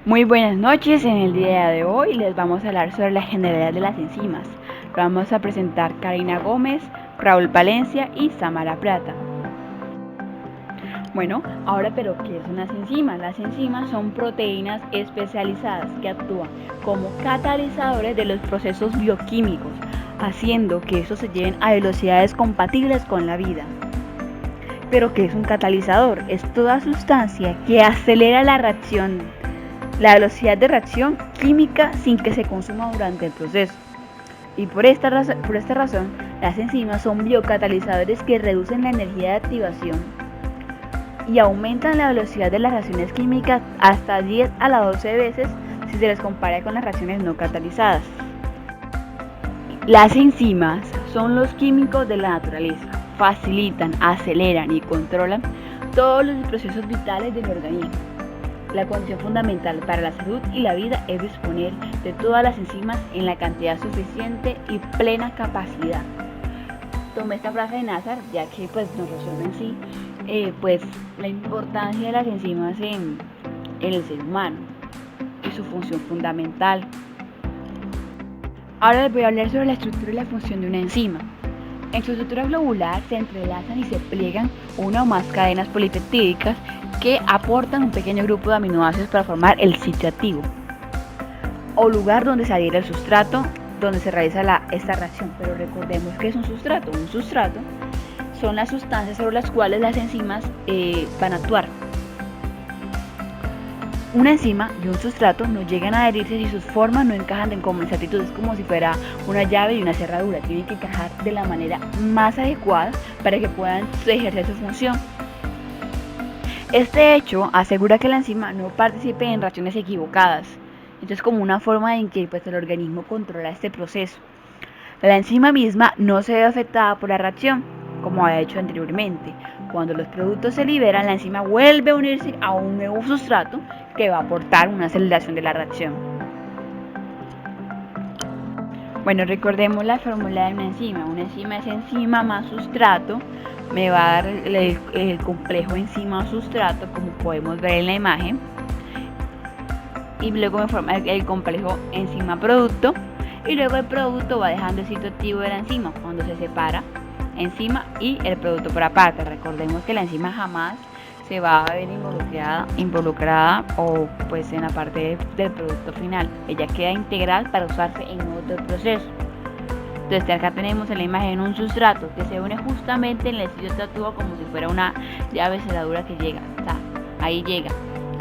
Muy buenas noches, en el día de hoy les vamos a hablar sobre la generalidad de las enzimas. Lo vamos a presentar Karina Gómez, Raúl Valencia y Samara Plata. Bueno, ahora pero ¿qué son las enzimas? Las enzimas son proteínas especializadas que actúan como catalizadores de los procesos bioquímicos, haciendo que estos se lleven a velocidades compatibles con la vida. Pero ¿qué es un catalizador? Es toda sustancia que acelera la velocidad de reacción química sin que se consuma durante el proceso. Y por esta razón, las enzimas son biocatalizadores que reducen la energía de activación y aumentan la velocidad de las reacciones químicas hasta 10 a la 12 veces si se les compara con las reacciones no catalizadas. Las enzimas son los químicos de la naturaleza. Facilitan, aceleran y controlan todos los procesos vitales del organismo. La condición fundamental para la salud y la vida es disponer de todas las enzimas en la cantidad suficiente y plena capacidad. Tomé esta frase de Nazar ya que nos resuelve en sí la importancia de las enzimas en el ser humano y su función fundamental. Ahora les voy a hablar sobre la estructura y la función de una enzima. En su estructura globular se entrelazan y se pliegan una o más cadenas polipeptídicas que aportan un pequeño grupo de aminoácidos para formar el sitio activo o lugar donde se adhiere el sustrato donde se realiza esta reacción. Pero recordemos que es un sustrato. Un sustrato son las sustancias sobre las cuales las enzimas van a actuar. Una enzima y un sustrato no llegan a adherirse si sus formas no encajan con exactitud. Es como si fuera una llave y una cerradura. Tienen que encajar de la manera más adecuada para que puedan ejercer su función. Este hecho asegura que la enzima no participe en reacciones equivocadas. Esto es como una forma en que el organismo controla este proceso. La enzima misma no se ve afectada por la reacción, como había hecho anteriormente. Cuando los productos se liberan, la enzima vuelve a unirse a un nuevo sustrato que va a aportar una aceleración de la reacción. Bueno, recordemos la fórmula de una enzima. Una enzima es enzima más sustrato. Me va a dar el complejo enzima sustrato, como podemos ver en la imagen. Y luego me forma el complejo enzima producto. Y luego el producto va dejando el sitio activo de la enzima cuando se separa enzima y el producto por aparte. Recordemos que la enzima jamás se va a ver involucrada o pues en la parte del producto final. Ella queda integral para usarse en otro proceso. Entonces acá tenemos en la imagen un sustrato que se une justamente en el sitio activo como si fuera una llave cerradura que llega. Ahí llega.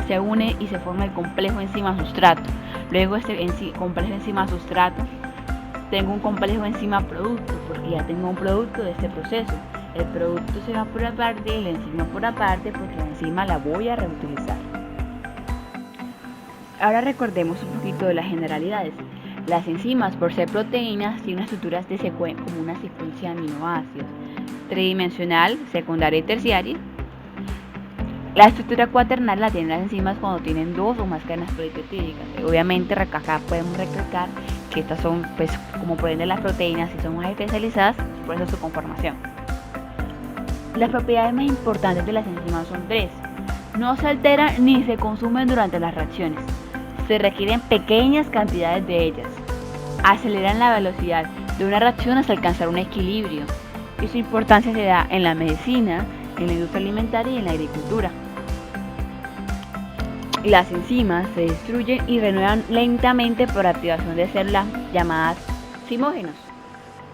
Se une y se forma el complejo enzima sustrato. Luego este complejo enzima sustrato, tengo un complejo enzima producto, porque ya tengo un producto de este proceso. El producto se va por aparte y la enzima por aparte, porque la enzima la voy a reutilizar. Ahora recordemos un poquito de las generalidades. Las enzimas, por ser proteínas, tienen estructuras como una secuencia de aminoácidos, tridimensional, secundaria y terciaria. La estructura cuaternal la tienen las enzimas cuando tienen dos o más cadenas polipeptídicas. Obviamente acá podemos recalcar que estas son, pues como pueden ver las proteínas, si son más especializadas, por eso su conformación. Las propiedades más importantes de las enzimas son tres. No se alteran ni se consumen durante las reacciones. Se requieren pequeñas cantidades de ellas. Aceleran la velocidad de una reacción hasta alcanzar un equilibrio. Y su importancia se da en la medicina, en la industria alimentaria y en la agricultura. Las enzimas se destruyen y renuevan lentamente por activación de células llamadas zimógenos,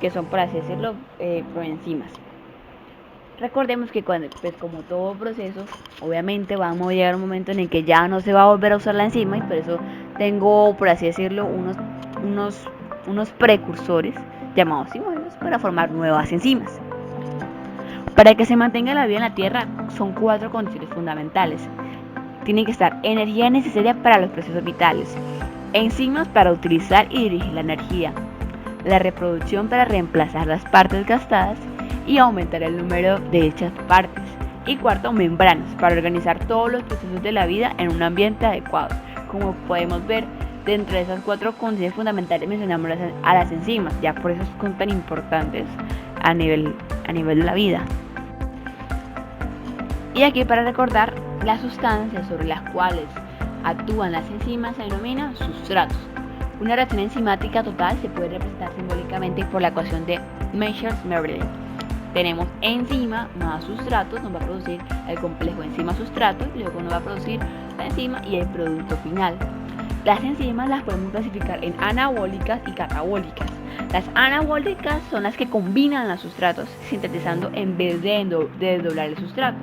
que son, por así decirlo, proenzimas. Recordemos que como todo proceso, obviamente vamos a llegar a un momento en el que ya no se va a volver a usar la enzima y por eso tengo, por así decirlo, unos precursores llamados zimógenos para formar nuevas enzimas. Para que se mantenga la vida en la Tierra son 4 condiciones fundamentales. Tiene que estar energía necesaria para los procesos vitales, enzimas para utilizar y dirigir la energía, la reproducción para reemplazar las partes gastadas y aumentar el número de dichas partes. Y cuarto, membranas para organizar todos los procesos de la vida en un ambiente adecuado. Como podemos ver, dentro de esas 4 condiciones fundamentales mencionamos a las enzimas, ya por eso son tan importantes a nivel de la vida. Y aquí para recordar las sustancias sobre las cuales actúan las enzimas se denominan sustratos. Una reacción enzimática total se puede representar simbólicamente por la ecuación de Michels-Merrill. Tenemos enzima más sustrato, nos va a producir el complejo enzima-sustrato y luego nos va a producir la enzima y el producto final. Las enzimas las podemos clasificar en anabólicas y catabólicas. Las anabólicas son las que combinan los sustratos sintetizando en vez de desdoblar el sustrato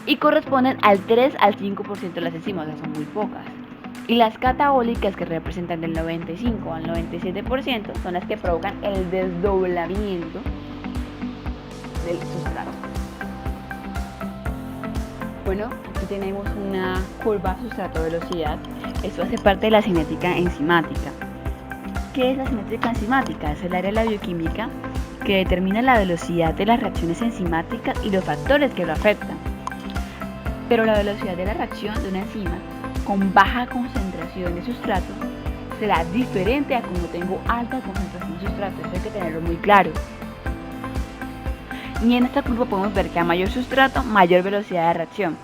y corresponden al 3 al 5% de las enzimas, o sea, son muy pocas. Y las catabólicas, que representan del 95 al 97%, son las que provocan el desdoblamiento del sustrato. Bueno, aquí tenemos una curva sustrato-velocidad. Esto hace parte de la cinética enzimática. ¿Qué es la cinética enzimática? Es el área de la bioquímica que determina la velocidad de las reacciones enzimáticas y los factores que lo afectan. Pero la velocidad de la reacción de una enzima con baja concentración de sustrato será diferente a como tengo alta concentración de sustrato. Eso hay que tenerlo muy claro. Y en esta curva podemos ver que a mayor sustrato, mayor velocidad de reacción.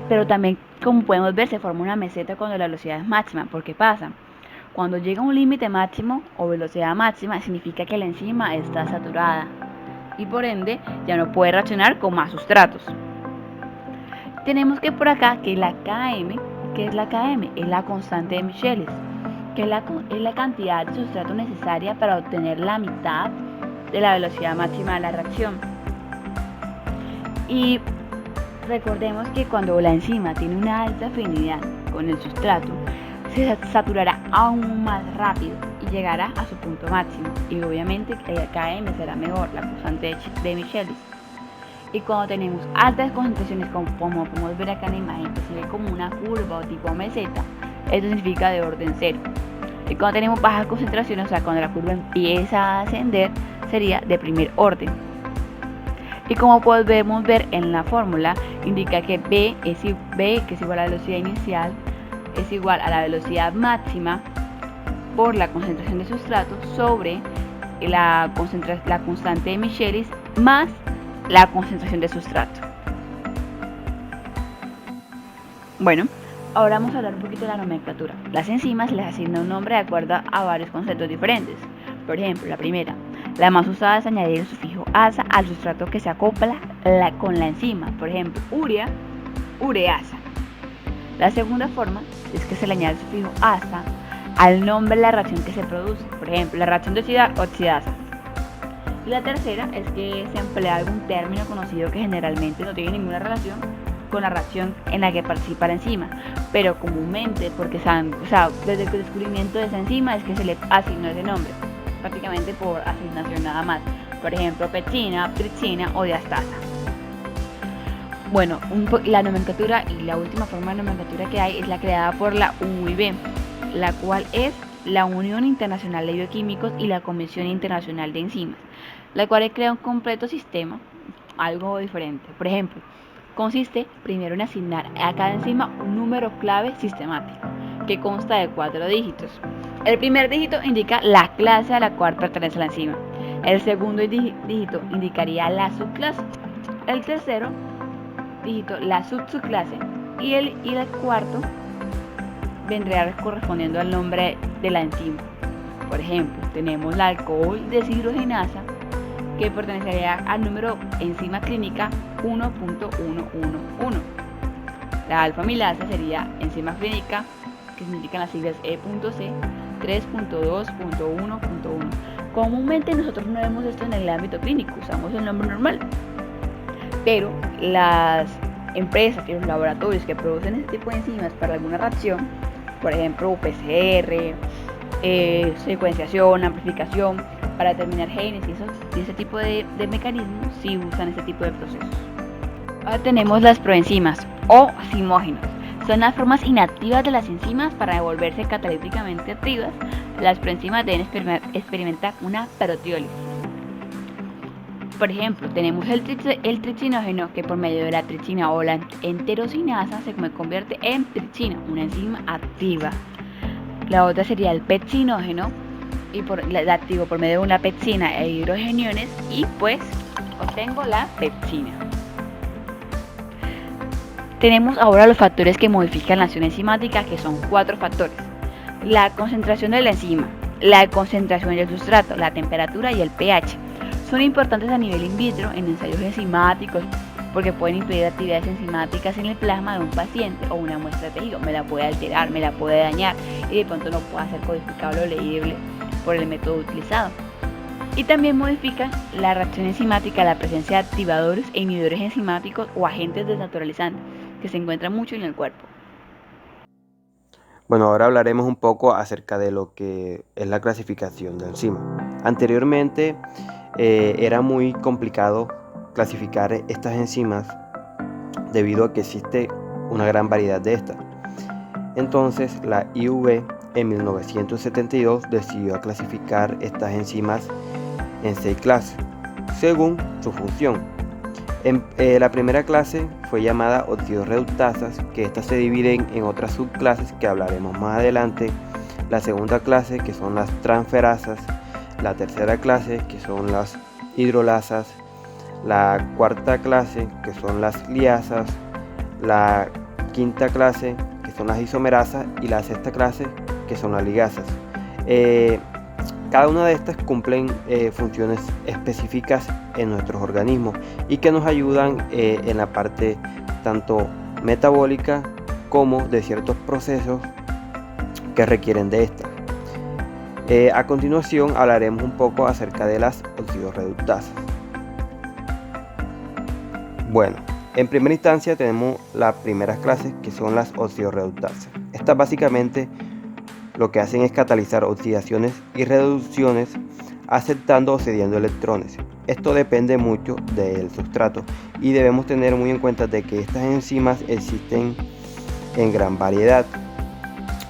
Pero también, como podemos ver, se forma una meseta cuando la velocidad es máxima. ¿Por qué pasa? Cuando llega a un límite máximo o velocidad máxima, significa que la enzima está saturada y por ende ya no puede reaccionar con más sustratos. Tenemos que por acá que la Km, ¿qué es la Km? Es la constante de Michelis, que es la cantidad de sustrato necesaria para obtener la mitad de la velocidad máxima de la reacción. Y recordemos que cuando la enzima tiene una alta afinidad con el sustrato, se saturará aún más rápido y llegará a su punto máximo. Y obviamente la Km será mejor, la constante de Michelis. Y cuando tenemos altas concentraciones, como podemos ver acá en la imagen, que se ve como una curva o tipo meseta, esto significa de orden cero. Y cuando tenemos bajas concentraciones, o sea, cuando la curva empieza a ascender, sería de primer orden. Y como podemos ver en la fórmula, indica que B, que es igual a la velocidad inicial, es igual a la velocidad máxima por la concentración de sustrato sobre la constante de Michelis más la concentración de sustrato. Bueno, ahora vamos a hablar un poquito de la nomenclatura. Las enzimas les asigna un nombre de acuerdo a varios conceptos diferentes. Por ejemplo, la primera, la más usada es añadir el sufijo asa al sustrato que se acopla con la enzima. Por ejemplo, urea, ureasa. La segunda forma es que se le añade el sufijo asa al nombre de la reacción que se produce. Por ejemplo, la reacción de oxidar, oxidasa. Y la tercera es que se emplea algún término conocido que generalmente no tiene ninguna relación con la reacción en la que participa la enzima, pero comúnmente, porque desde el descubrimiento de esa enzima es que se le asignó ese nombre, prácticamente por asignación nada más. Por ejemplo, pepsina, tripsina o diastasa. Bueno, la nomenclatura y la última forma de nomenclatura que hay es la creada por la UIB, la cual es la Unión Internacional de Bioquímicos y la Comisión Internacional de Enzimas, la cual crea un completo sistema, algo diferente. Por ejemplo, consiste primero en asignar a cada enzima un número clave sistemático, que consta de 4 dígitos. El primer dígito indica la clase a la cual pertenece la enzima. El segundo dígito indicaría la subclase. El tercero dígito la subclase. Y el cuarto vendría correspondiendo al nombre de la enzima. Por ejemplo, tenemos la alcohol deshidrogenasa, que pertenecería al número enzima clínica 1.111. La alfa-amilasa sería enzima clínica, que significan las siglas E.C 3.2.1.1. Comúnmente nosotros no vemos esto en el ámbito clínico, usamos el nombre normal, pero las empresas y los laboratorios que producen este tipo de enzimas para alguna reacción, por ejemplo PCR, secuenciación, amplificación, para determinar genes y ese tipo de mecanismos, sí usan ese tipo de procesos. Ahora tenemos las proenzimas o zimógenos. Son las formas inactivas de las enzimas para devolverse catalíticamente activas. Las proenzimas deben experimentar una proteólisis. Por ejemplo, tenemos el tripsinógeno, que por medio de la tripsina o la enterosinasa se convierte en tripsina, una enzima activa. La otra sería el pepsinógeno, y la activo por medio de una pepsina e hidrogeniones, y pues obtengo la pepsina. Tenemos ahora los factores que modifican la acción enzimática, que son 4 factores: la concentración de la enzima, la concentración del sustrato, la temperatura y el pH. Son importantes a nivel in vitro en ensayos enzimáticos porque pueden impedir actividades enzimáticas en el plasma de un paciente o una muestra de tejido. Me la puede alterar, me la puede dañar y de pronto no pueda ser codificable o leíble por el método utilizado. Y también modifican la reacción enzimática a la presencia de activadores e inhibidores enzimáticos o agentes desnaturalizantes que se encuentran mucho en el cuerpo. Bueno, ahora hablaremos un poco acerca de lo que es la clasificación de enzimas. Anteriormente era muy complicado clasificar estas enzimas debido a que existe una gran variedad de estas. Entonces la IUV en 1972 decidió clasificar estas enzimas en 6 clases, según su función. La primera clase fue llamada oxidorreductasas, que estas se dividen en otras subclases que hablaremos más adelante. La segunda clase, que son las transferasas. La tercera clase, que son las hidrolasas. La cuarta clase, que son las liasas. La quinta clase, que son las isomerasas. Y la sexta clase, que son las ligasas. Cada una de estas cumplen funciones específicas en nuestros organismos y que nos ayudan en la parte tanto metabólica como de ciertos procesos que requieren de estas. A continuación hablaremos un poco acerca de las oxidorreductasas. Bueno, en primera instancia tenemos las primeras clases, que son las oxidorreductasas. Estas básicamente lo que hacen es catalizar oxidaciones y reducciones aceptando o cediendo electrones. Esto depende mucho del sustrato y debemos tener muy en cuenta de que estas enzimas existen en gran variedad.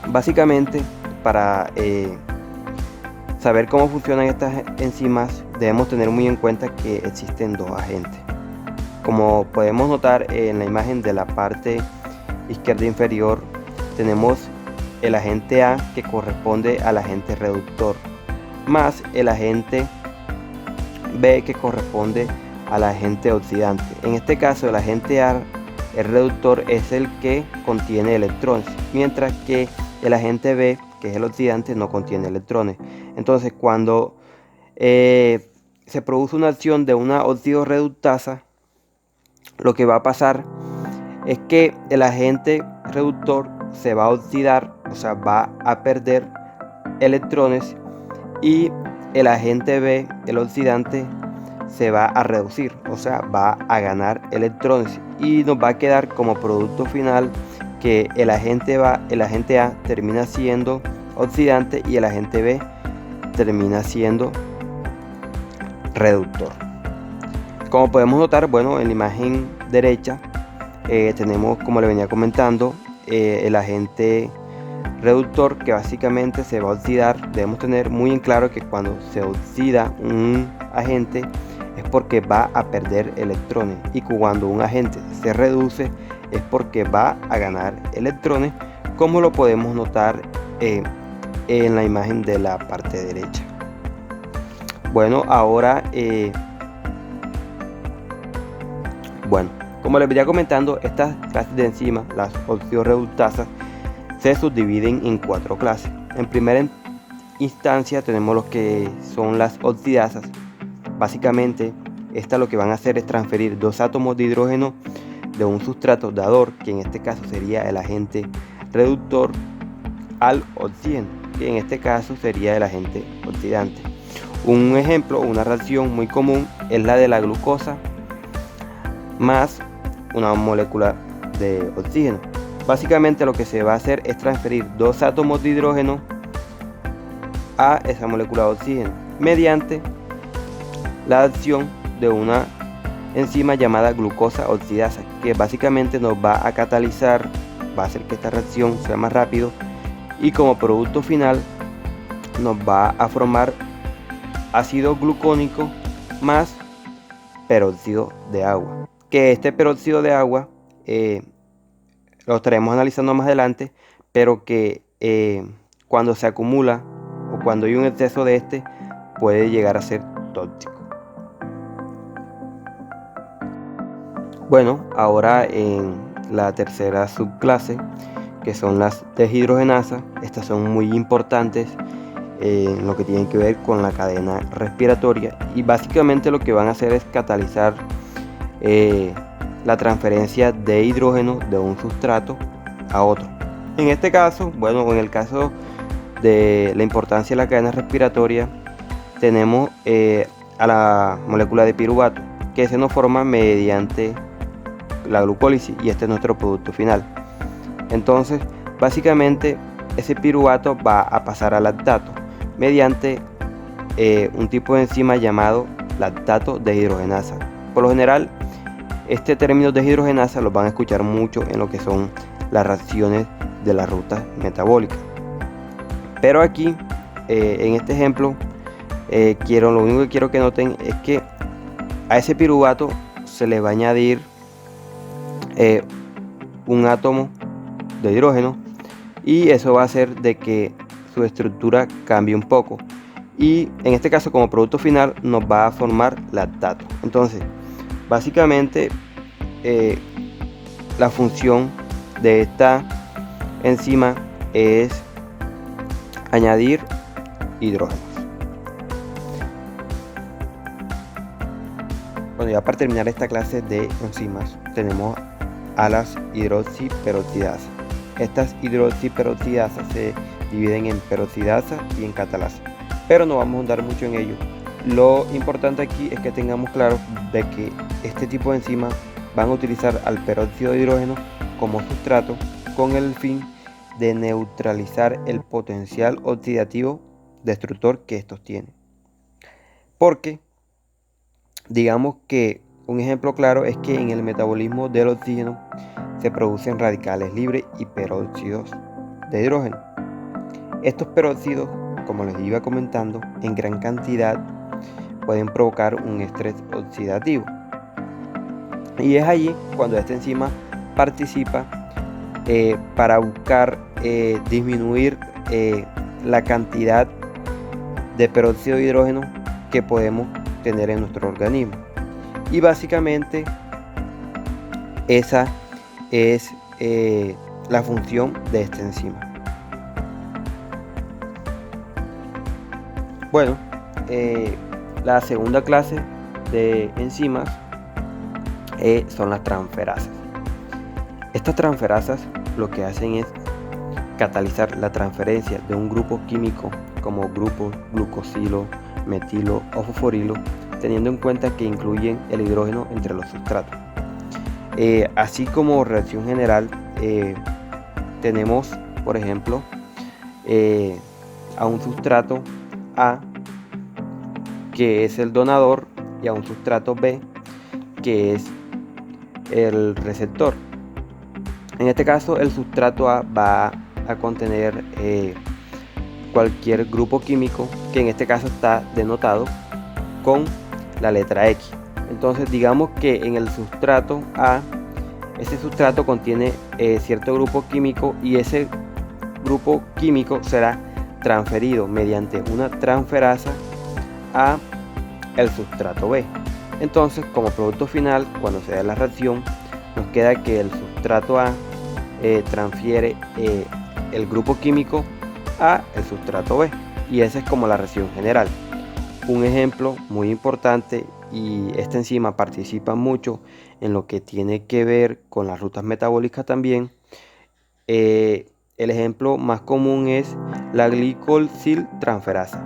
Básicamente, para saber cómo funcionan estas enzimas debemos tener muy en cuenta que existen dos agentes. Como podemos notar en la imagen de la parte izquierda inferior, tenemos el agente A, que corresponde al agente reductor, más el agente B, que corresponde al agente oxidante. En este caso, el agente A, el reductor, es el que contiene electrones, mientras que el agente B, que es el oxidante, no contiene electrones. Entonces, cuando se produce una acción de una oxidorreductasa, lo que va a pasar es que el agente reductor se va a oxidar, o sea, va a perder electrones, y el agente B, el oxidante, se va a reducir, o sea, va a ganar electrones, y nos va a quedar como producto final que el agente A termina siendo oxidante y el agente B termina siendo reductor. Como podemos notar, bueno, en la imagen derecha tenemos, como le venía comentando, el agente reductor, que básicamente se va a oxidar. Debemos tener muy en claro que cuando se oxida un agente es porque va a perder electrones, y cuando un agente se reduce es porque va a ganar electrones, como lo podemos notar en la imagen de la parte derecha. Bueno, ahora como les venía comentando, estas clases de enzimas, las oxidorreductasas, se subdividen en 4 clases. En primera instancia tenemos lo que son las oxidasas. Básicamente, estas lo que van a hacer es transferir 2 átomos de hidrógeno de un sustrato dador, que en este caso sería el agente reductor, al oxígeno, que en este caso sería el agente oxidante. Un ejemplo, una reacción muy común es la de la glucosa más una molécula de oxígeno. Básicamente lo que se va a hacer es transferir 2 átomos de hidrógeno a esa molécula de oxígeno mediante la acción de una enzima llamada glucosa oxidasa, que básicamente nos va a catalizar, va a hacer que esta reacción sea más rápido, y como producto final nos va a formar ácido glucónico más peróxido de agua, que este peróxido de agua lo estaremos analizando más adelante, pero que cuando se acumula o cuando hay un exceso de este puede llegar a ser tóxico. Bueno, ahora en la tercera subclase, que son las deshidrogenasas. Estas son muy importantes en lo que tiene que ver con la cadena respiratoria, y básicamente lo que van a hacer es catalizar la transferencia de hidrógeno de un sustrato a otro. En este caso, bueno, en el caso de la importancia de la cadena respiratoria, tenemos a la molécula de piruvato, que se nos forma mediante la glucólisis, y este es nuestro producto final. Entonces, básicamente, ese piruvato va a pasar a lactato mediante un tipo de enzima llamado lactato deshidrogenasa. Por lo general, este término deshidrogenasa lo van a escuchar mucho en lo que son las reacciones de las rutas metabólicas. Pero aquí, en este ejemplo, lo único que quiero que noten es que a ese piruvato se le va a añadir un átomo de hidrógeno, y eso va a hacer de que su estructura cambie un poco, y en este caso como producto final nos va a formar lactato. Entonces, básicamente la función de esta enzima es añadir hidrógenos. Bueno, ya para terminar esta clase de enzimas, tenemos a las hidroxiperoxidasas. Estas hidroxiperoxidasas se dividen en peroxidasa y en catalasa, pero no vamos a ahondar mucho en ello. Lo importante aquí es que tengamos claro de que este tipo de enzimas van a utilizar al peróxido de hidrógeno como sustrato, con el fin de neutralizar el potencial oxidativo destructor que estos tienen. Porque digamos que un ejemplo claro es que en el metabolismo del oxígeno se producen radicales libres y peróxidos de hidrógeno. Estos peróxidos, como les iba comentando, en gran cantidad pueden provocar un estrés oxidativo, y es allí cuando esta enzima participa para buscar disminuir la cantidad de peróxido de hidrógeno que podemos tener en nuestro organismo. Y básicamente esa es la función de esta enzima. Bueno, la segunda clase de enzimas son las transferasas. Estas transferasas lo que hacen es catalizar la transferencia de un grupo químico como grupo glucosilo, metilo o fosforilo, teniendo en cuenta que incluyen el hidrógeno entre los sustratos. Así como reacción general, tenemos, por ejemplo, a un sustrato A, que es el donador, y a un sustrato B, que es el receptor. En este caso, el sustrato A va a contener cualquier grupo químico, que en este caso está denotado con la letra X. Entonces, digamos que en el sustrato A, ese sustrato contiene cierto grupo químico, y ese grupo químico será transferido mediante una transferasa a el sustrato B. Entonces, como producto final, cuando se da la reacción, nos queda que el sustrato A transfiere el grupo químico a el sustrato B, y esa es como la reacción general. Un ejemplo muy importante, y esta enzima participa mucho en lo que tiene que ver con las rutas metabólicas también. El ejemplo más común es la glicosiltransferasa.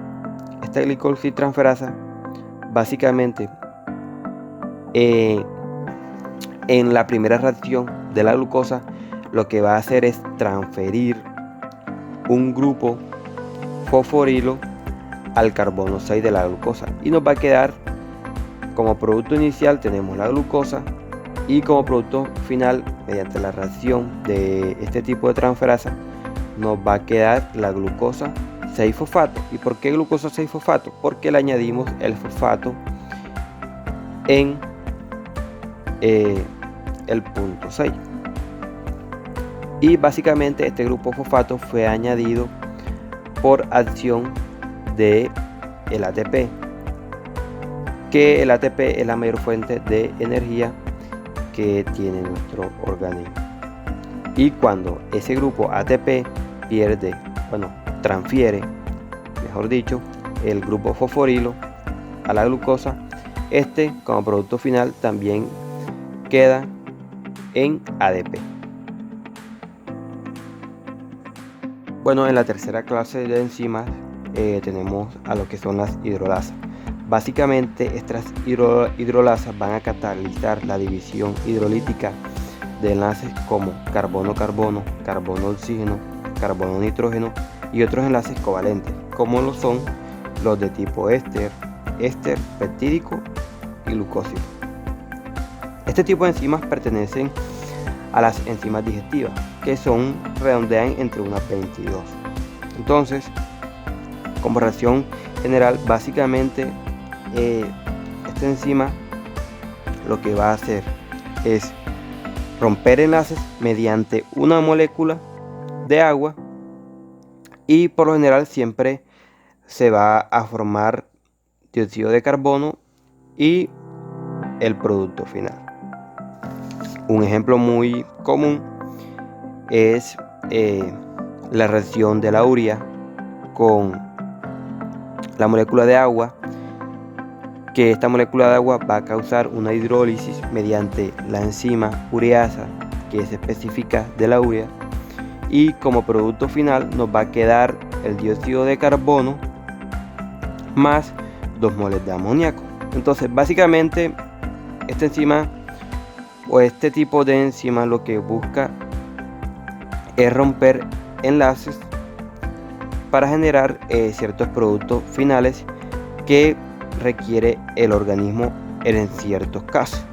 Esta glicosiltransferasa básicamente en la primera reacción de la glucosa lo que va a hacer es transferir un grupo fosforilo al carbono 6 de la glucosa, y nos va a quedar como producto inicial tenemos la glucosa, y como producto final, mediante la reacción de este tipo de transferasa, nos va a quedar la glucosa 6-fosfato. ¿Y por qué glucosa 6-fosfato? Porque le añadimos el fosfato en el punto 6. Y básicamente este grupo fosfato fue añadido por acción de el ATP, que el ATP es la mayor fuente de energía que tiene nuestro organismo. Y cuando ese grupo ATP transfiere, mejor dicho, el grupo fosforilo a la glucosa, este como producto final también queda en ADP. Bueno, en la tercera clase de enzimas tenemos a lo que son las hidrolasas. Básicamente estas hidrolasas van a catalizar la división hidrolítica de enlaces como carbono-carbono, carbono-oxígeno, carbono-nitrógeno y otros enlaces covalentes, como lo son los de tipo éster, peptídico y glucósido. Este tipo de enzimas pertenecen a las enzimas digestivas, que redondean entre unas 22. Entonces, como reacción general, básicamente esta enzima lo que va a hacer es romper enlaces mediante una molécula de agua, y por lo general siempre se va a formar dióxido de carbono y el producto final. Un ejemplo muy común es la reacción de la urea con la molécula de agua, que esta molécula de agua va a causar una hidrólisis mediante la enzima ureasa, que es específica de la urea, y como producto final nos va a quedar el dióxido de carbono más 2 moles de amoníaco. Entonces básicamente esta enzima o este tipo de enzima lo que busca es romper enlaces para generar ciertos productos finales que requiere el organismo en ciertos casos.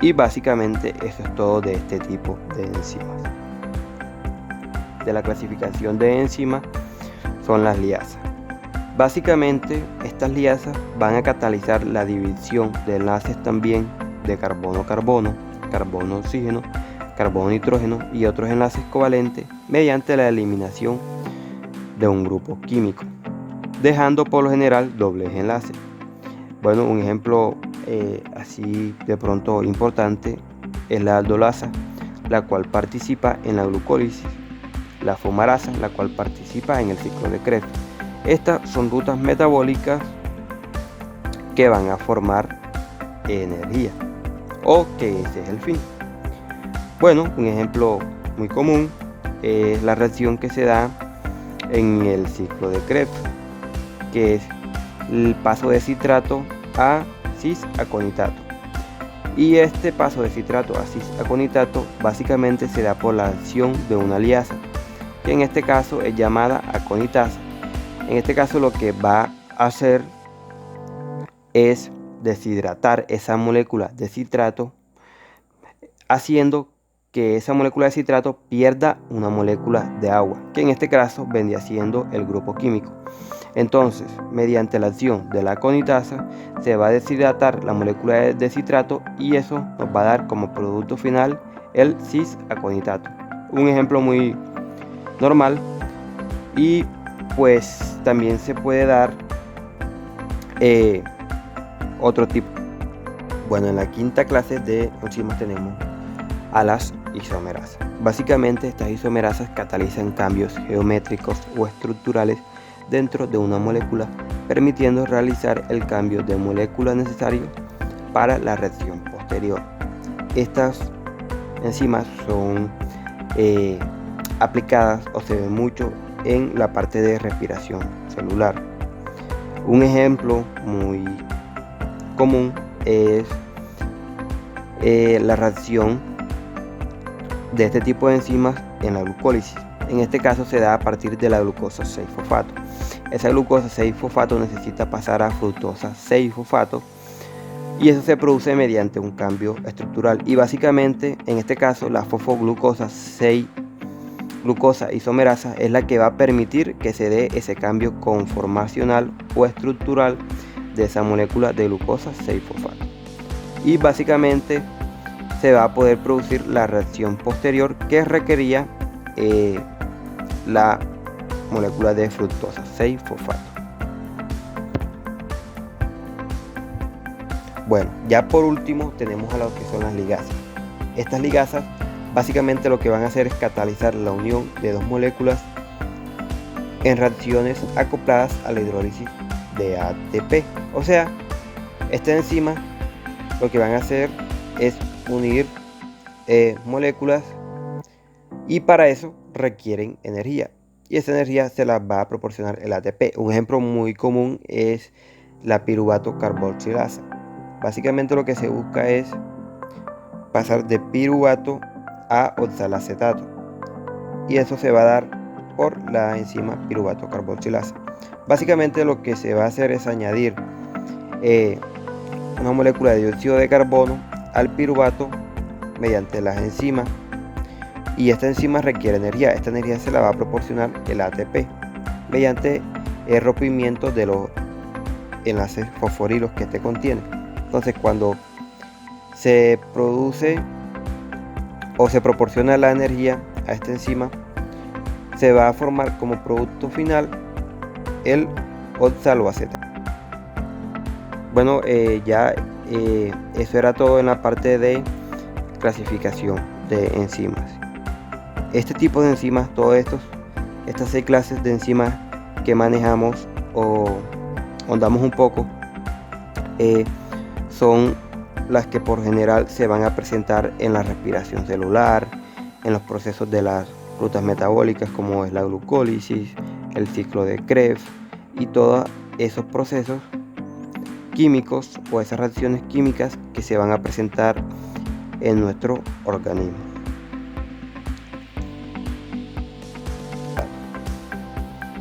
Y básicamente eso es todo de este tipo de enzimas. De la clasificación de enzimas son las liasas. Básicamente estas liasas van a catalizar la división de enlaces también de carbono-carbono, carbono-oxígeno, carbono-nitrógeno y otros enlaces covalentes mediante la eliminación de un grupo químico, dejando por lo general dobles enlaces. Bueno, un ejemplo así de pronto importante es la aldolasa, la cual participa en la glucólisis, la fumarasa, la cual participa en el ciclo de Krebs. Estas son rutas metabólicas que van a formar energía, o que ese es el fin. Bueno, un ejemplo muy común es la reacción que se da en el ciclo de Krebs, que es el paso de citrato a cis-aconitato. Y este paso de citrato a cis-aconitato básicamente se da por la acción de una liasa, que en este caso es llamada aconitasa. En este caso lo que va a hacer es deshidratar esa molécula de citrato, haciendo que esa molécula de citrato pierda una molécula de agua, que en este caso vendría siendo el grupo químico. Entonces, mediante la acción de la aconitasa se va a deshidratar la molécula de citrato, y eso nos va a dar como producto final el cis-aconitato. Un ejemplo muy normal, y pues también se puede dar otro tipo. Bueno, en la quinta clase de enzimas tenemos a las isomerasas. Básicamente estas isomerasas catalizan cambios geométricos o estructurales dentro de una molécula, permitiendo realizar el cambio de molécula necesario para la reacción posterior. Estas enzimas son aplicadas o se ven mucho en la parte de respiración celular. Un ejemplo muy común es la reacción de este tipo de enzimas en la glucólisis. En este caso se da a partir de la glucosa 6-fosfato. Esa glucosa 6-fosfato necesita pasar a fructosa 6-fosfato, y eso se produce mediante un cambio estructural, y básicamente en este caso la fosfoglucosa 6-glucosa isomerasa es la que va a permitir que se dé ese cambio conformacional o estructural de esa molécula de glucosa 6-fosfato, y básicamente se va a poder producir la reacción posterior que requería la molécula de fructosa 6-fosfato. Bueno, ya por último tenemos a lo que son las ligasas. Estas ligasas básicamente lo que van a hacer es catalizar la unión de dos moléculas en reacciones acopladas a la hidrólisis de ATP. O sea, esta enzima lo que van a hacer es unir moléculas, y para eso requieren energía, y esa energía se la va a proporcionar el ATP. Un ejemplo muy común es la piruvato carboxilasa. Básicamente lo que se busca es pasar de piruvato a oxalacetato, y eso se va a dar por la enzima piruvato carboxilasa. Básicamente lo que se va a hacer es añadir una molécula de dióxido de carbono al piruvato mediante las enzimas, y esta enzima requiere energía. Esta energía se la va a proporcionar el ATP mediante el rompimiento de los enlaces fosforilos que este contiene. Entonces, cuando se produce o se proporciona la energía a esta enzima, se va a formar como producto final el oxaloacetato. Bueno, eso era todo en la parte de clasificación de enzimas. Este tipo de enzimas, estas 6 clases de enzimas que manejamos o ahondamos un poco, son las que por general se van a presentar en la respiración celular, en los procesos de las rutas metabólicas como es la glucólisis, el ciclo de Krebs y todos esos procesos químicos o esas reacciones químicas que se van a presentar en nuestro organismo.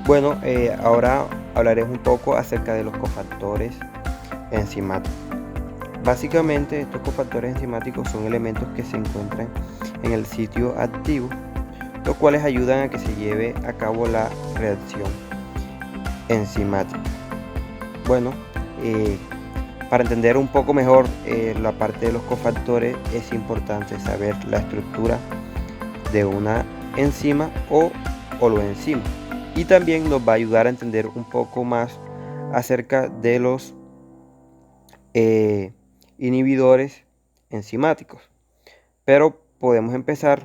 Bueno, ahora hablaremos un poco acerca de los cofactores enzimáticos. Básicamente, estos cofactores enzimáticos son elementos que se encuentran en el sitio activo, los cuales ayudan a que se lleve a cabo la reacción enzimática. Bueno, para entender un poco mejor la parte de los cofactores, es importante saber la estructura de una enzima o holoenzima, y también nos va a ayudar a entender un poco más acerca de los inhibidores enzimáticos. Pero podemos empezar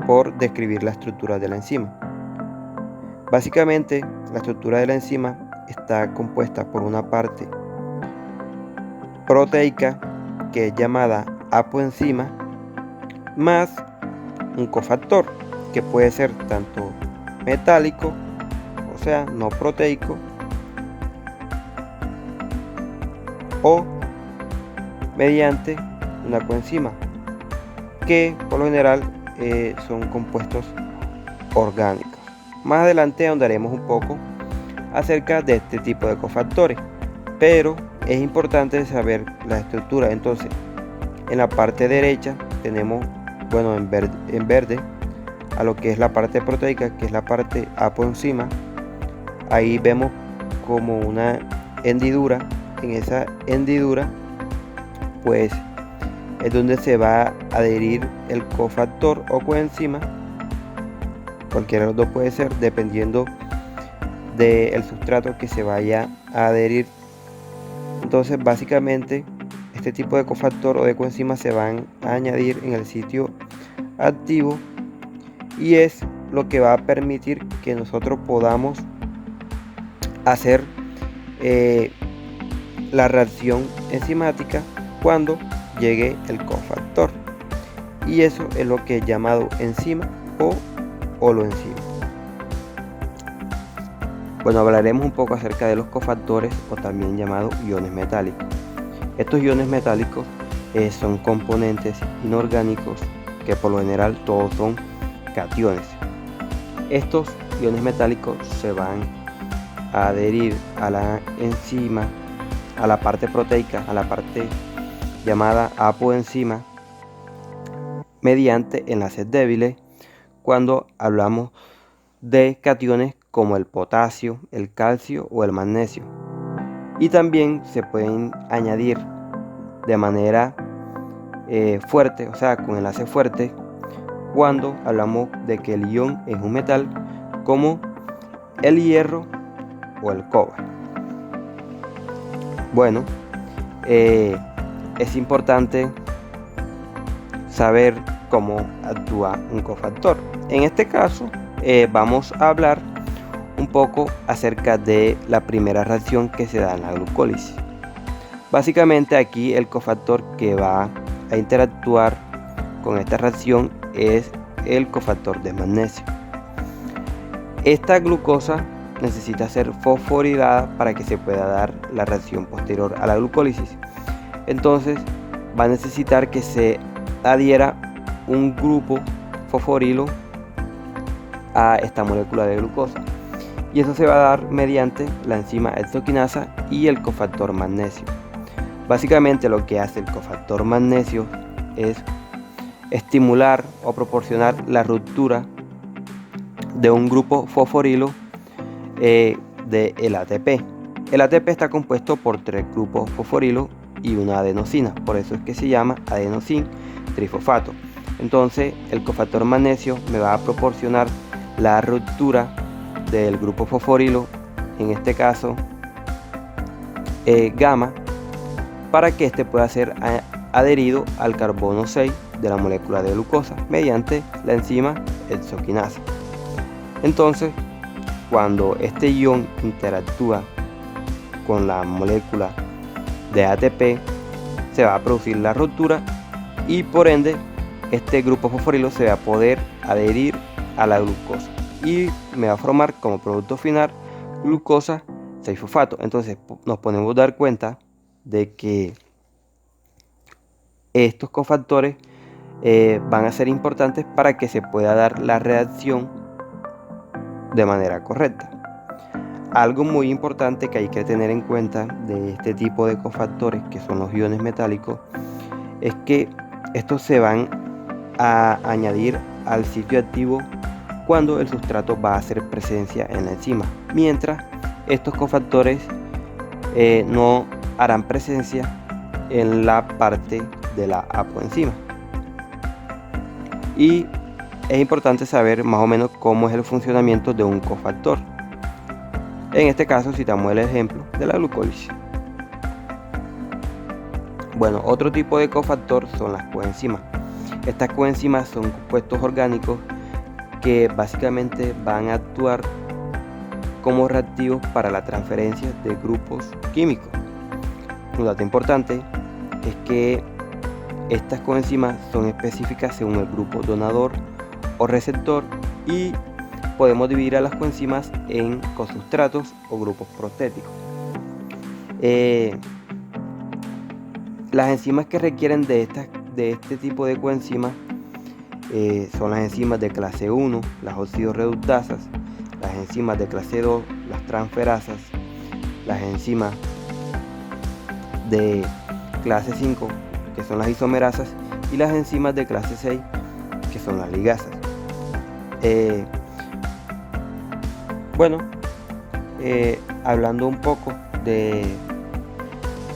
por describir la estructura de la enzima. Básicamente, la estructura de la enzima está compuesta por una parte proteica, que es llamada apoenzima, más un cofactor, que puede ser tanto metálico, o sea, no proteico, o mediante una coenzima, que por lo general son compuestos orgánicos. Más adelante ahondaremos un poco acerca de este tipo de cofactores, pero es importante saber la estructura. Entonces, en la parte derecha tenemos, bueno, en verde, a lo que es la parte proteica, que es la parte apoenzima. Ahí vemos como una hendidura. En esa hendidura, pues, es donde se va a adherir el cofactor o coenzima. Cualquiera de los dos puede ser, dependiendo del sustrato que se vaya a adherir. Entonces, básicamente, este tipo de cofactor o de coenzima se van a añadir en el sitio activo, y es lo que va a permitir que nosotros podamos hacer la reacción enzimática cuando llegue el cofactor, y eso es lo que es llamado enzima o holoenzima. Bueno, hablaremos un poco acerca de los cofactores, o también llamados iones metálicos. Estos iones metálicos son componentes inorgánicos que por lo general todos son cationes. Estos iones metálicos se van a adherir a la enzima, a la parte proteica, a la parte llamada apoenzima, mediante enlaces débiles, cuando hablamos de cationes como el potasio, el calcio o el magnesio. Y también se pueden añadir de manera fuerte, o sea, con enlace fuerte, cuando hablamos de que el ion es un metal, como el hierro o el cobre. Bueno, es importante saber cómo actúa un cofactor. En este caso vamos a hablar un poco acerca de la primera reacción que se da en la glucólisis. Básicamente aquí el cofactor que va a interactuar con esta reacción es el cofactor de magnesio. Esta glucosa necesita ser fosforilada para que se pueda dar la reacción posterior a la glucólisis. Entonces va a necesitar que se adhiera un grupo fosforilo a esta molécula de glucosa, y eso se va a dar mediante la enzima hexoquinasa y el cofactor magnesio. Básicamente lo que hace el cofactor magnesio es estimular o proporcionar la ruptura de un grupo fosforilo del ATP. El ATP está compuesto por 3 grupos fosforilo y una adenosina, por eso es que se llama adenosin trifosfato. Entonces el cofactor magnesio me va a proporcionar la ruptura del grupo fosforilo, en este caso gamma, para que este pueda ser adherido al carbono 6 de la molécula de glucosa mediante la enzima hexoquinasa. Entonces, cuando este ion interactúa con la molécula de ATP, se va a producir la ruptura y por ende este grupo fosforilo se va a poder adherir a la glucosa y me va a formar como producto final glucosa 6-fosfato. Entonces nos podemos dar cuenta de que estos cofactores van a ser importantes para que se pueda dar la reacción de manera correcta. Algo muy importante que hay que tener en cuenta de este tipo de cofactores, que son los iones metálicos, es que estos se van a añadir al sitio activo cuando el sustrato va a hacer presencia en la enzima, mientras estos cofactores no harán presencia en la parte de la apoenzima. Y es importante saber más o menos cómo es el funcionamiento de un cofactor. En este caso citamos el ejemplo de la glucólisis. Bueno, otro tipo de cofactor son las coenzimas. Estas coenzimas son compuestos orgánicos que básicamente van a actuar como reactivos para la transferencia de grupos químicos. Un dato importante es que estas coenzimas son específicas según el grupo donador o receptor, y podemos dividir a las coenzimas en cosustratos o grupos prostéticos. Las enzimas que requieren de este tipo de coenzimas son las enzimas de clase 1, las oxidorreductasas, las enzimas de clase 2, las transferasas, las enzimas de clase 5, que son las isomerasas, y las enzimas de clase 6, que son las ligasas. Hablando un poco de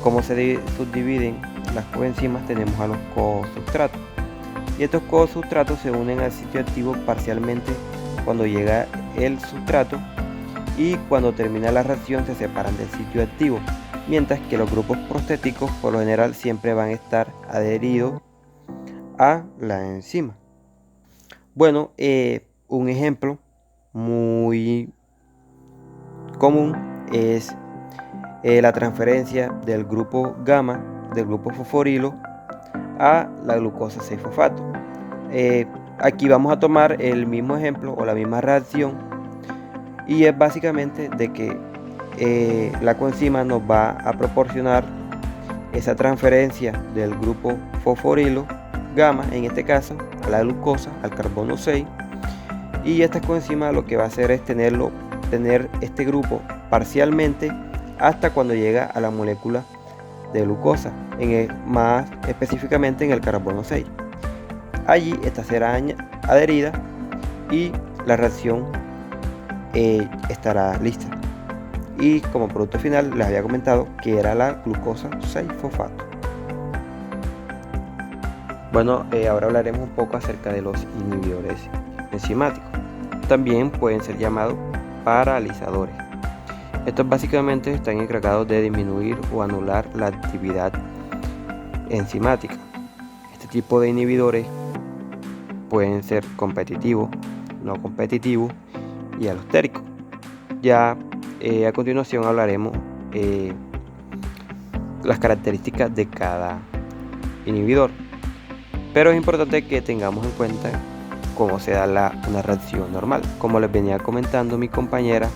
cómo se subdividen las coenzimas, tenemos a los cosustratos, y estos cosustratos se unen al sitio activo parcialmente cuando llega el sustrato, y cuando termina la reacción se separan del sitio activo, mientras que los grupos prostéticos por lo general siempre van a estar adheridos a la enzima. Bueno, un ejemplo muy común es la transferencia del grupo gamma del grupo fosforilo a la glucosa 6-fosfato. Aquí vamos a tomar el mismo ejemplo o la misma reacción, y es básicamente de que la coenzima nos va a proporcionar esa transferencia del grupo fosforilo gamma, en este caso a la glucosa, al carbono 6, y esta coenzima lo que va a hacer es tener este grupo parcialmente hasta cuando llega a la molécula de glucosa, más específicamente en el carbono 6. Allí esta será adherida y la reacción estará lista. Y como producto final les había comentado que era la glucosa 6-fosfato. Bueno, ahora hablaremos un poco acerca de los inhibidores enzimáticos. También pueden ser llamados paralizadores. Estos básicamente están encargados de disminuir o anular la actividad enzimática. Este tipo de inhibidores pueden ser competitivo, no competitivo y alostérico. Ya a continuación hablaremos las características de cada inhibidor, pero es importante que tengamos en cuenta cómo se da una reacción normal. Como les venía comentando mi compañera,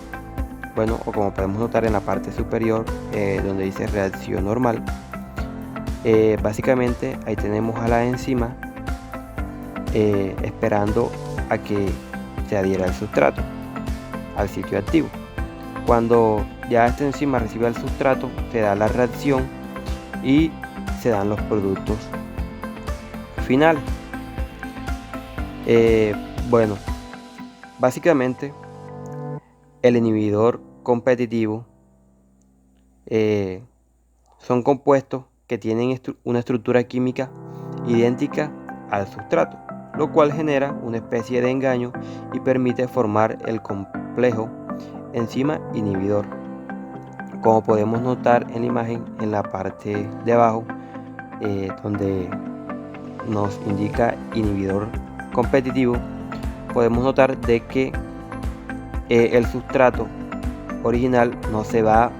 bueno, o como podemos notar en la parte superior donde dice reacción normal, básicamente ahí tenemos a la enzima esperando a que se adhiera al sustrato, al sitio activo. Cuando ya esta enzima recibe el sustrato, se da la reacción y se dan los productos finales. Bueno, básicamente el inhibidor competitivo son compuestos que tienen una estructura química idéntica al sustrato, lo cual genera una especie de engaño y permite formar el complejo enzima inhibidor. Como podemos notar en la imagen en la parte de abajo, donde nos indica inhibidor competitivo, podemos notar de que el sustrato original no se va a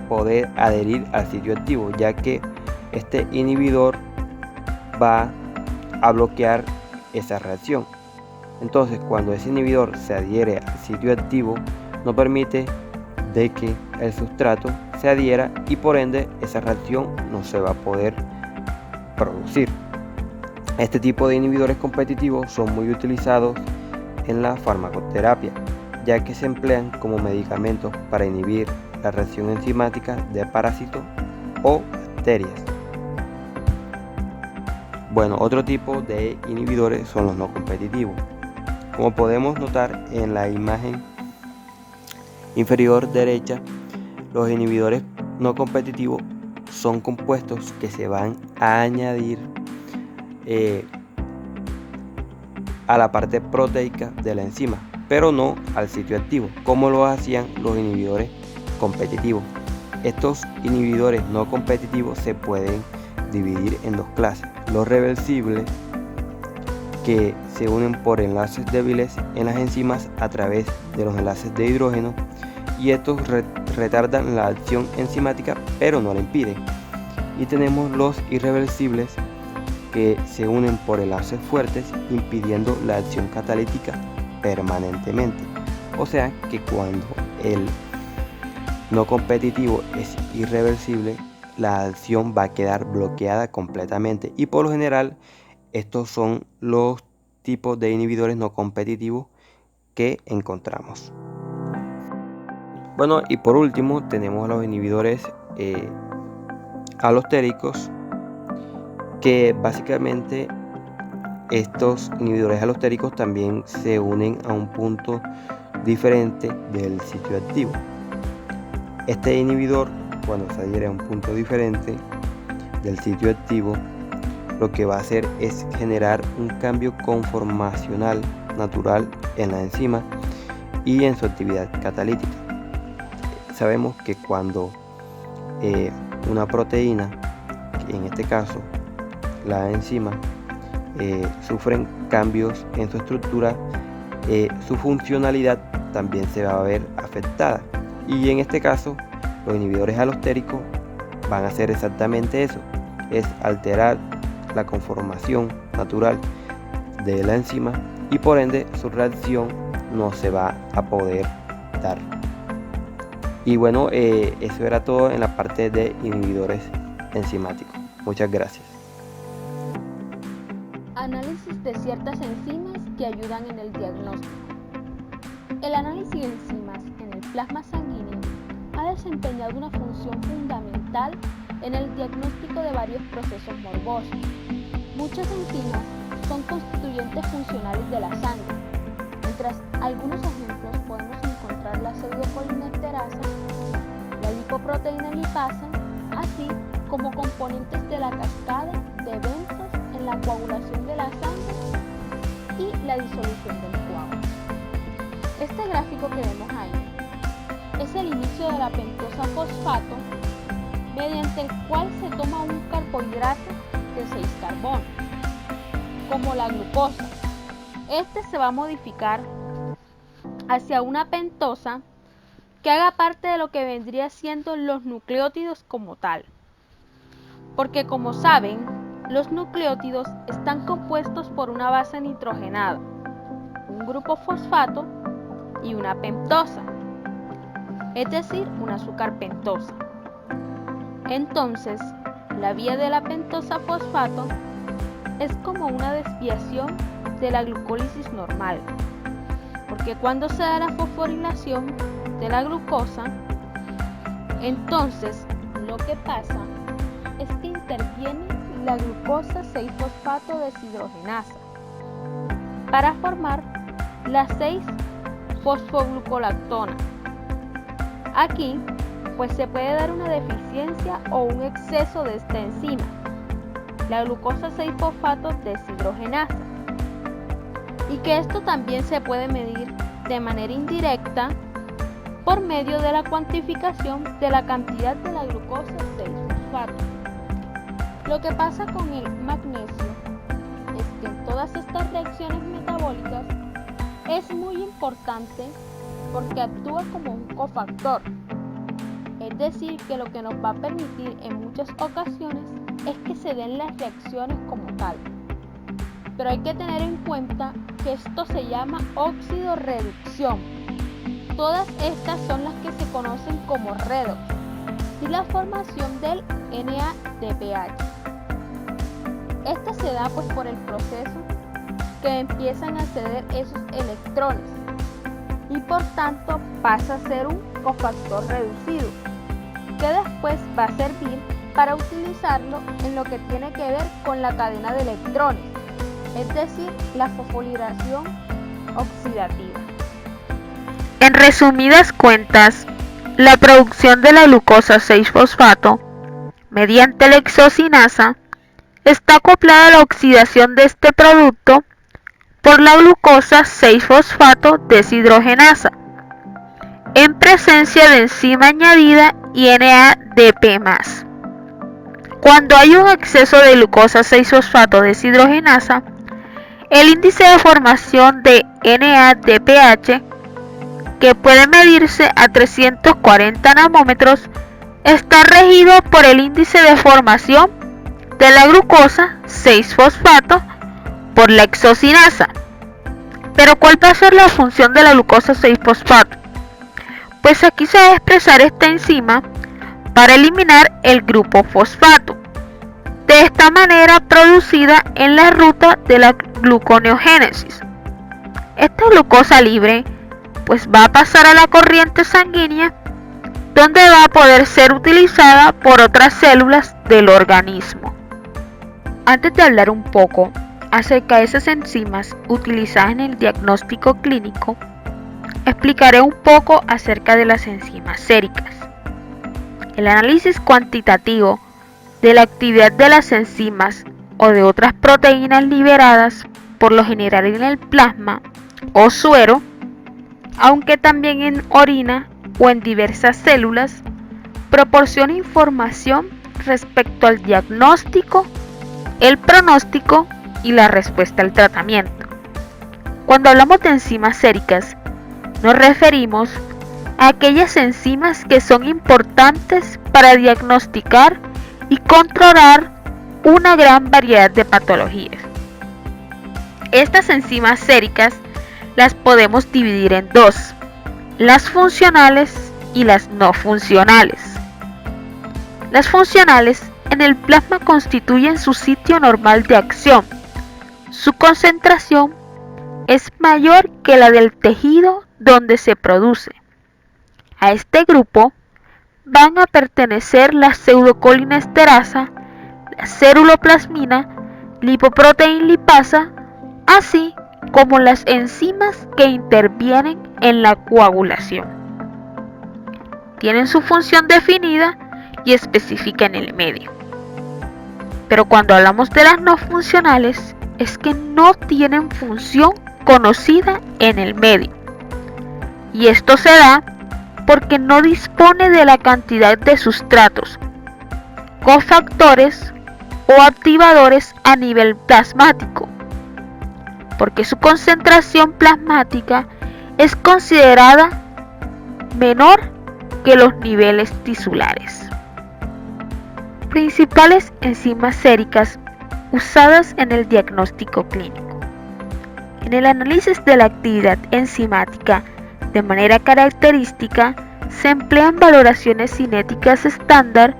poder adherir al sitio activo, ya que este inhibidor va a bloquear esa reacción. Entonces, cuando ese inhibidor se adhiere al sitio activo, no permite de que el sustrato se adhiera y por ende esa reacción no se va a poder producir. Este tipo de inhibidores competitivos son muy utilizados en la farmacoterapia, ya que se emplean como medicamentos para inhibir la reacción enzimática de parásitos o bacterias. Bueno, otro tipo de inhibidores son los no competitivos. Como podemos notar en la imagen inferior derecha, los inhibidores no competitivos son compuestos que se van a añadir a la parte proteica de la enzima, pero no al sitio activo, como lo hacían los inhibidores competitivos. Estos inhibidores no competitivos se pueden dividir en dos clases: los reversibles, que se unen por enlaces débiles en las enzimas a través de los enlaces de hidrógeno, y estos retardan la acción enzimática pero no la impiden. Y tenemos los irreversibles, que se unen por enlaces fuertes impidiendo la acción catalítica permanentemente. O sea que cuando el no competitivo es irreversible, la acción va a quedar bloqueada completamente, y por lo general estos son los tipos de inhibidores no competitivos que encontramos. Bueno, y por último tenemos los inhibidores alostéricos, que básicamente estos inhibidores alostéricos también se unen a un punto diferente del sitio activo. Este inhibidor, cuando se adhiere a un punto diferente del sitio activo, lo que va a hacer es generar un cambio conformacional natural en la enzima y en su actividad catalítica. Sabemos que cuando una proteína, en este caso la enzima, sufren cambios en su estructura, su funcionalidad también se va a ver afectada, y en este caso los inhibidores alostéricos van a hacer exactamente eso: es alterar la conformación natural de la enzima y por ende su reacción no se va a poder dar. Y bueno, eso era todo en la parte de inhibidores enzimáticos. Muchas gracias. Análisis de ciertas enzimas que ayudan en el diagnóstico. El análisis de enzimas en el plasma sanguíneo ha desempeñado una función fundamental en el diagnóstico de varios procesos morbosos. Muchas enzimas son constituyentes funcionales de la sangre. Entre algunos ejemplos podemos encontrar la pseudocolinesterasa, la lipoproteína lipasa, así como componentes de la cascada de eventos en la coagulación de la sangre y la disolución del coágulo. Este gráfico que vemos ahí es el inicio de la pentosa fosfato, mediante el cual se toma un carbohidrato de 6 carbonos, como la glucosa, Este se va a modificar hacia una pentosa que haga parte de lo que vendría siendo los nucleótidos como tal. Porque como saben, los nucleótidos están compuestos por una base nitrogenada, un grupo fosfato y una pentosa, es decir, un azúcar pentosa. Entonces, la vía de la pentosa fosfato es como una desviación de la glucólisis normal, porque cuando se da la fosforilación de la glucosa, entonces lo que pasa es que interviene la glucosa 6-fosfato deshidrogenasa para formar la 6-fosfoglucolactona. Aquí pues se puede dar una deficiencia o un exceso de esta enzima, la glucosa 6-fosfato deshidrogenasa, y que esto también se puede medir de manera indirecta por medio de la cuantificación de la cantidad de la glucosa 6-fosfato. Lo que pasa con el magnesio es que en todas estas reacciones metabólicas es muy importante porque actúa como un cofactor, es decir, que lo que nos va a permitir en muchas ocasiones es que se den las reacciones como tal. Pero hay que tener en cuenta que esto se llama óxido-reducción. Todas estas son las que se conocen como redox y la formación del NADPH. Este se da pues por el proceso que empiezan a ceder esos electrones y por tanto pasa a ser un cofactor reducido, que después va a servir para utilizarlo en lo que tiene que ver con la cadena de electrones, es decir, la fosforilación oxidativa. En resumidas cuentas, la producción de la glucosa 6-fosfato mediante la exocinasa está acoplada a la oxidación de este producto por la glucosa 6-fosfato deshidrogenasa en presencia de enzima añadida y NADP+. Cuando hay un exceso de glucosa 6-fosfato deshidrogenasa, el índice de formación de NADPH, que puede medirse a 340 nanómetros, está regido por el índice de formación de la glucosa 6-fosfato por la exocinasa. Pero ¿cuál va a ser la función de la glucosa 6-fosfato? Pues aquí se va a expresar esta enzima para eliminar el grupo fosfato, de esta manera producida en la ruta de la gluconeogénesis. Esta glucosa libre pues va a pasar a la corriente sanguínea, donde va a poder ser utilizada por otras células del organismo. Antes de hablar un poco acerca de esas enzimas utilizadas en el diagnóstico clínico, explicaré un poco acerca de las enzimas séricas. El análisis cuantitativo de la actividad de las enzimas o de otras proteínas liberadas, por lo general en el plasma o suero, aunque también en orina o en diversas células, proporciona información respecto al diagnóstico, el pronóstico y la respuesta al tratamiento. Cuando hablamos de enzimas séricas, nos referimos a aquellas enzimas que son importantes para diagnosticar y controlar una gran variedad de patologías. Estas enzimas séricas las podemos dividir en dos: las funcionales y las no funcionales. Las funcionales en el plasma constituyen su sitio normal de acción. Su concentración es mayor que la del tejido donde se produce. A este grupo van a pertenecer la pseudocolinesteraza, la ceruloplasmina, lipoproteína lipasa, así como las enzimas que intervienen en la coagulación. Tienen su función definida y específica en el medio. Pero cuando hablamos de las no funcionales, es que no tienen función conocida en el medio. Y esto se da porque no dispone de la cantidad de sustratos, cofactores o activadores a nivel plasmático. porque su concentración plasmática es considerada menor que los niveles tisulares. Principales enzimas séricas usadas en el diagnóstico clínico. En el análisis de la actividad enzimática de manera característica, se emplean valoraciones cinéticas estándar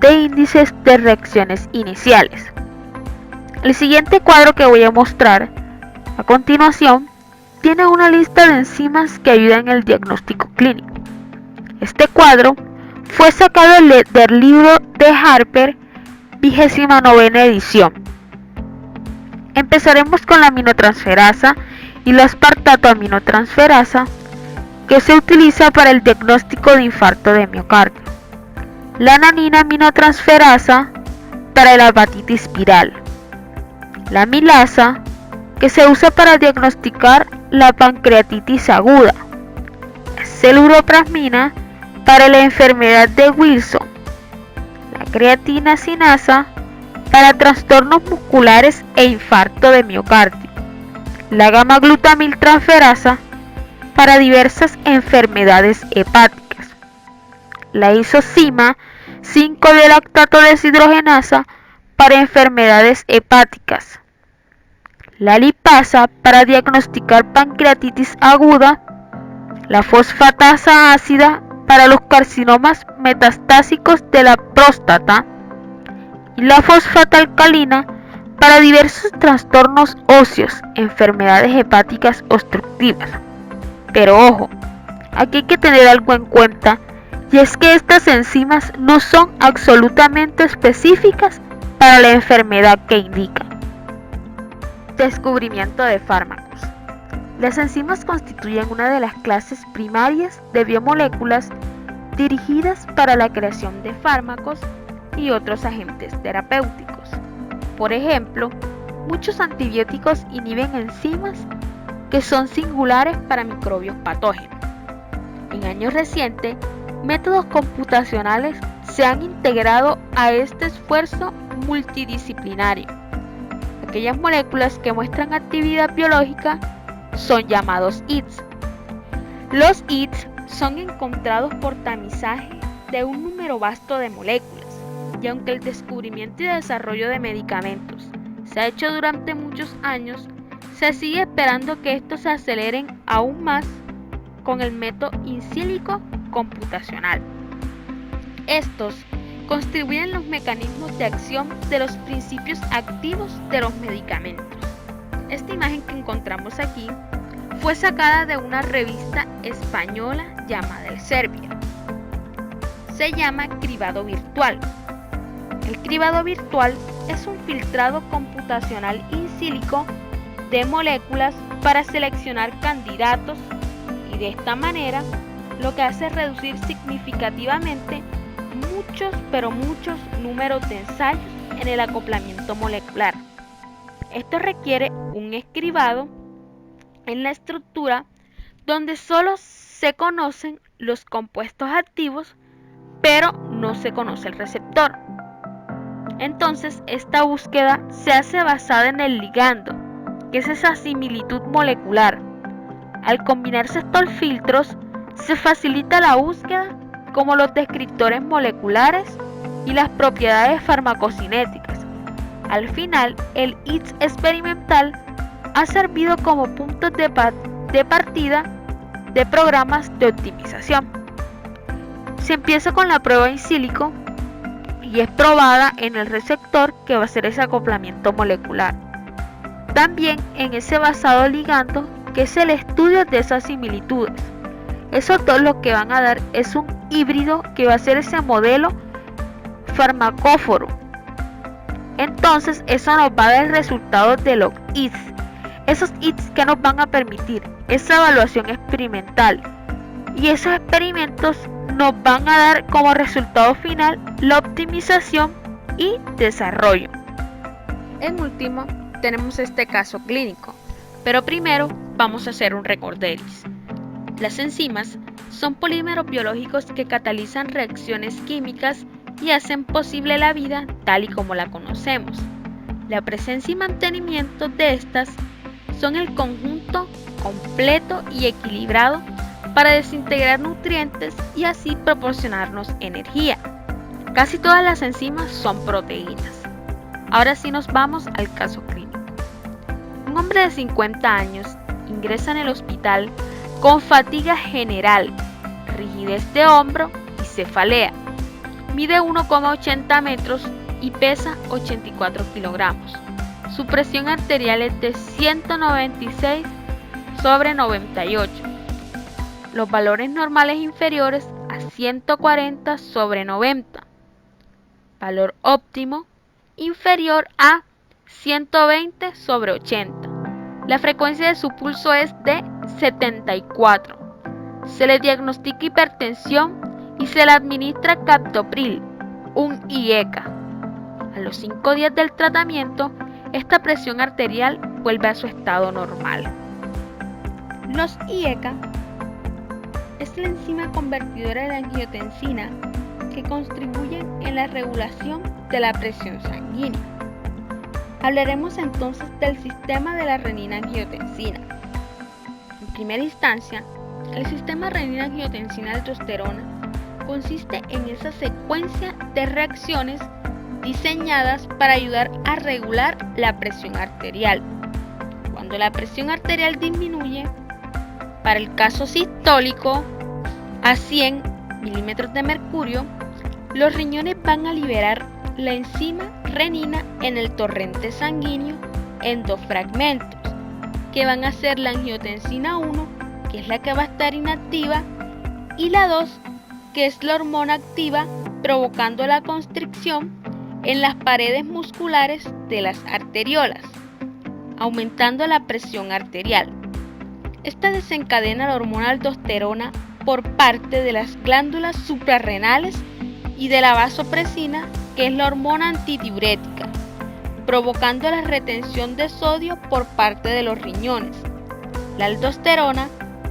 de índices de reacciones iniciales. El siguiente cuadro que voy a mostrar a continuación tiene una lista de enzimas que ayudan en el diagnóstico clínico. Este cuadro fue sacado del libro de Harper, 29ª edición. Empezaremos con la aminotransferasa y la aspartato aminotransferasa, que se utiliza para el diagnóstico de infarto de miocardio. La ananina aminotransferasa para la hepatitis viral. La amilasa, que se usa para diagnosticar la pancreatitis aguda. La celuroplasmina para la enfermedad de Wilson. La creatina sinasa para trastornos musculares e infarto de miocardio. La gamma-glutamiltransferasa para diversas enfermedades hepáticas. La isocima 5-lactato deshidrogenasa para enfermedades hepáticas. La lipasa para diagnosticar pancreatitis aguda. La fosfatasa ácida para los carcinomas metastásicos de la próstata. Y la fosfata alcalina para diversos trastornos óseos, enfermedades hepáticas obstructivas. Pero ojo, aquí hay que tener algo en cuenta, y es que estas enzimas no son absolutamente específicas para la enfermedad que indican. Descubrimiento de fármacos. Las enzimas constituyen una de las clases primarias de biomoléculas dirigidas para la creación de fármacos y otros agentes terapéuticos. Por ejemplo, muchos antibióticos inhiben enzimas que son singulares para microbios patógenos. En años recientes, métodos computacionales se han integrado a este esfuerzo multidisciplinario. Aquellas moléculas que muestran actividad biológica son llamados hits. Los hits son encontrados por tamizaje de un número vasto de moléculas, y aunque el descubrimiento y desarrollo de medicamentos se ha hecho durante muchos años, se sigue esperando que estos se aceleren aún más con el método in silico computacional. Estos contribuyen los mecanismos de acción de los principios activos de los medicamentos. Esta imagen que encontramos aquí fue sacada de una revista española llamada Elsevier. Se llama cribado virtual. El cribado virtual es un filtrado computacional in silico de moléculas para seleccionar candidatos, y de esta manera lo que hace es reducir significativamente muchos números de ensayos en el acoplamiento molecular. Esto requiere un escribado en la estructura donde solo se conocen los compuestos activos, pero no se conoce el receptor. Entonces, esta búsqueda se hace basada en el ligando, que es esa similitud molecular. Al combinarse estos filtros, se facilita la búsqueda, como los descriptores moleculares y las propiedades farmacocinéticas. Al final, el HITS experimental ha servido como puntos de partida de programas de optimización. Se empieza con la prueba in silico y es probada en el receptor, que va a ser ese acoplamiento molecular. También en ese basado ligando, que es el estudio de esas similitudes. Eso todo lo que van a dar es un híbrido que va a ser ese modelo farmacóforo. Entonces eso nos va a dar el resultado de los hits. Esos hits que nos van a permitir esa evaluación experimental, y esos experimentos nos van a dar como resultado final la optimización y desarrollo. En último, tenemos este caso clínico, pero primero vamos a hacer un recorderis. Las enzimas son polímeros biológicos que catalizan reacciones químicas y hacen posible la vida tal y como la conocemos. La presencia y mantenimiento de estas son el conjunto completo y equilibrado para desintegrar nutrientes y así proporcionarnos energía. Casi todas las enzimas son proteínas. Ahora sí nos vamos al caso clínico. Un hombre de 50 años ingresa en el hospital con fatiga general, rigidez de hombro y cefalea. Mide 1,80 metros y pesa 84 kilogramos. Su presión arterial es de 196/98. Los valores normales inferiores a 140/90. Valor óptimo inferior a 120/80. La frecuencia de su pulso es de 74. Se le diagnostica hipertensión y se le administra captopril, un IECA. A los 5 días del tratamiento, esta presión arterial vuelve a su estado normal. Los IECA es la enzima convertidora de angiotensina que contribuyen en la regulación de la presión sanguínea. Hablaremos entonces del sistema de la renina-angiotensina. En primera instancia, el sistema renina-angiotensina-aldosterona consiste en esa secuencia de reacciones diseñadas para ayudar a regular la presión arterial. Cuando la presión arterial disminuye, para el caso sistólico, a 100 milímetros de mercurio, los riñones van a liberar la enzima renina en el torrente sanguíneo en dos fragmentos, que van a ser la angiotensina 1, que es la que va a estar inactiva, y la 2, que es la hormona activa, provocando la constricción en las paredes musculares de las arteriolas, aumentando la presión arterial. Esta desencadena la hormona aldosterona por parte de las glándulas suprarrenales y de la vasopresina, que es la hormona antidiurética, provocando la retención de sodio por parte de los riñones. La aldosterona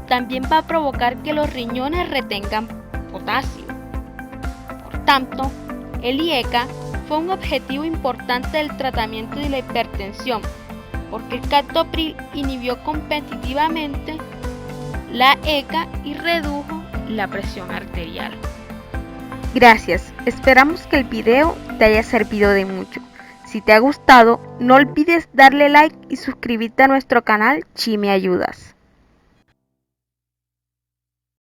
también va a provocar que los riñones retengan potasio. Por tanto, el IECA fue un objetivo importante del tratamiento de la hipertensión, porque el captopril inhibió competitivamente la ECA y redujo la presión arterial. Gracias, esperamos que el video te haya servido de mucho. Si te ha gustado, no olvides darle like y suscribirte a nuestro canal Chi Me Ayudas.